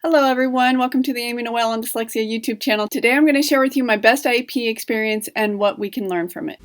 Hello everyone, welcome to the Amy Noel on Dyslexia YouTube channel. Today I'm going to share with you my best IEP experience and what we can learn from it.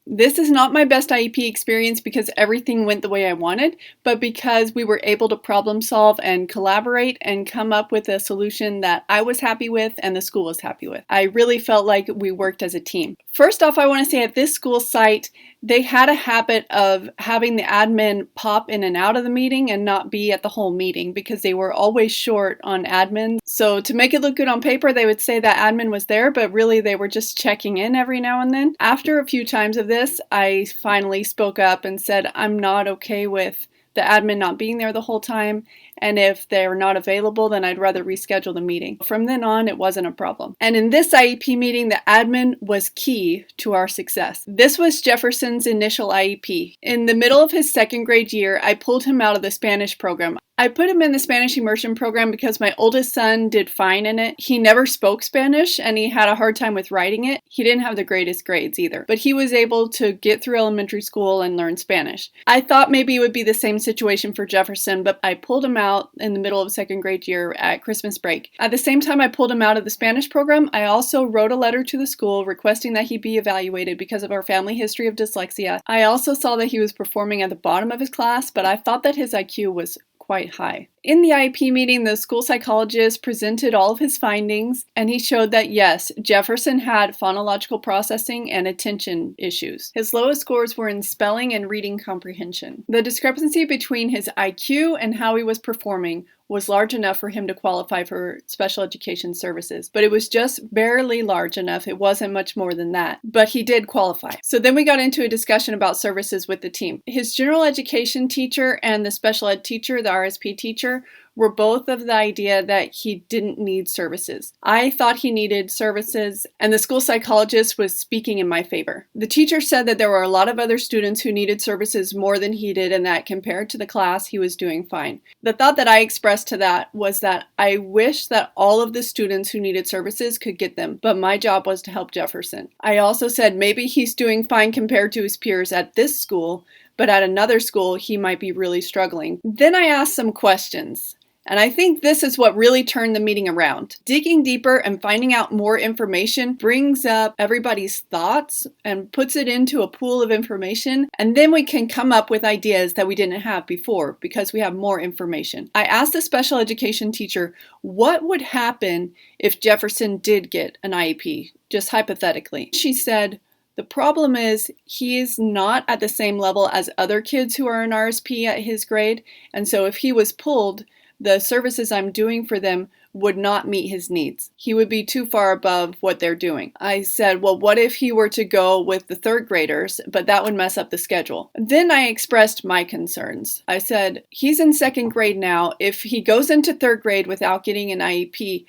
This is not my best IEP experience because everything went the way I wanted, but because we were able to problem solve and collaborate and come up with a solution that I was happy with and the school was happy with. I really felt like we worked as a team. First off, I want to say at this school site, they had a habit of having the admin pop in and out of the meeting and not be at the whole meeting because they were always short on admin. So to make it look good on paper, they would say that admin was there, but really they were just checking in every now and then. After a few times of this, I finally spoke up and said I'm not okay with the admin not being there the whole time, and if they're not available, then I'd rather reschedule the meeting. From then on, it wasn't a problem. And in this IEP meeting, the admin was key to our success. This was Jefferson's initial IEP. In the middle of his second grade year, I pulled him out of the Spanish program. I put him in the Spanish immersion program because my oldest son did fine in it. He never spoke Spanish and he had a hard time with writing it. He didn't have the greatest grades either, but he was able to get through elementary school and learn Spanish. I thought maybe it would be the same situation for Jefferson, but I pulled him out in the middle of second grade year at Christmas break. At the same time I pulled him out of the Spanish program, I also wrote a letter to the school requesting that he be evaluated because of our family history of dyslexia. I also saw that he was performing at the bottom of his class, but I thought that his IQ was quite high. In the IEP meeting, the school psychologist presented all of his findings, and he showed that yes, Jefferson had phonological processing and attention issues. His lowest scores were in spelling and reading comprehension. The discrepancy between his IQ and how he was performing was large enough for him to qualify for special education services, but it was just barely large enough. It wasn't much more than that, but he did qualify. So then we got into a discussion about services with the team. His general education teacher and the special ed teacher, the RSP teacher, were both of the idea that he didn't need services. I thought he needed services, and the school psychologist was speaking in my favor. The teacher said that there were a lot of other students who needed services more than he did, and that compared to the class, he was doing fine. The thought that I expressed to that was that I wish that all of the students who needed services could get them, but my job was to help Jefferson. I also said maybe he's doing fine compared to his peers at this school, but at another school, he might be really struggling. Then I asked some questions. And I think this is what really turned the meeting around. Digging deeper and finding out more information brings up everybody's thoughts and puts it into a pool of information. And then we can come up with ideas that we didn't have before because we have more information. I asked the special education teacher what would happen if Jefferson did get an IEP, just hypothetically. She said, the problem is he is not at the same level as other kids who are in RSP at his grade. And so if he was pulled, the services I'm doing for them would not meet his needs. He would be too far above what they're doing. I said, well, what if he were to go with the third graders, but that would mess up the schedule? Then I expressed my concerns. I said, he's in second grade now. If he goes into third grade without getting an IEP,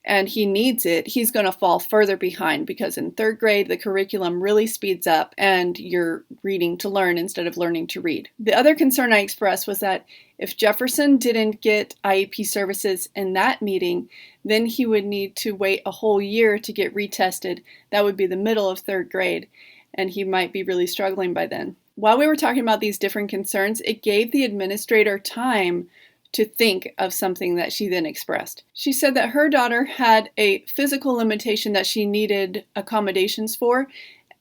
and he needs it, he's going to fall further behind because in third grade, the curriculum really speeds up and you're reading to learn instead of learning to read. The other concern I expressed was that if Jefferson didn't get IEP services in that meeting, then he would need to wait a whole year to get retested. That would be the middle of third grade, and he might be really struggling by then. While we were talking about these different concerns, it gave the administrator time to think of something that she then expressed. She said that her daughter had a physical limitation that she needed accommodations for,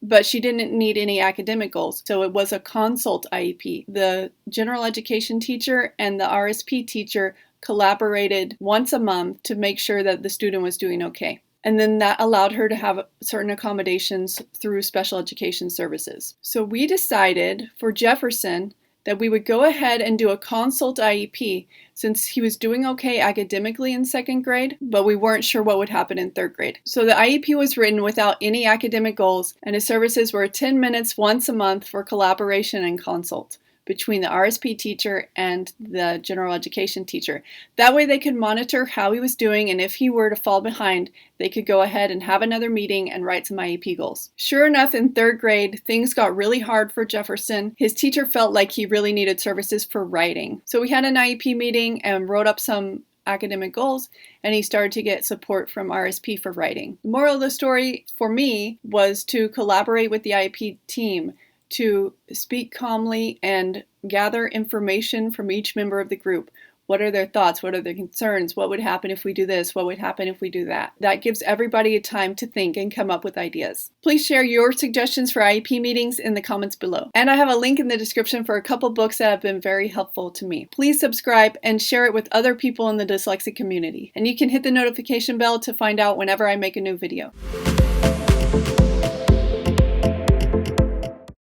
but she didn't need any academic goals, so it was a consult IEP. The general education teacher and the RSP teacher collaborated once a month to make sure that the student was doing okay. And then that allowed her to have certain accommodations through special education services. So we decided for Jefferson that we would go ahead and do a consult IEP since he was doing okay academically in second grade, but we weren't sure what would happen in third grade. So the IEP was written without any academic goals, and his services were 10 minutes once a month for collaboration and consult between the RSP teacher and the general education teacher. That way they could monitor how he was doing, and if he were to fall behind, they could go ahead and have another meeting and write some IEP goals. Sure enough, in third grade, things got really hard for Jefferson. His teacher felt like he really needed services for writing. So we had an IEP meeting and wrote up some academic goals, and he started to get support from RSP for writing. The moral of the story for me was to collaborate with the IEP team to speak calmly and gather information from each member of the group. What are their thoughts? What are their concerns? What would happen if we do this? What would happen if we do that? That gives everybody a time to think and come up with ideas. Please share your suggestions for IEP meetings in the comments below. And I have a link in the description for a couple books that have been very helpful to me. Please subscribe and share it with other people in the dyslexic community. And you can hit the notification bell to find out whenever I make a new video.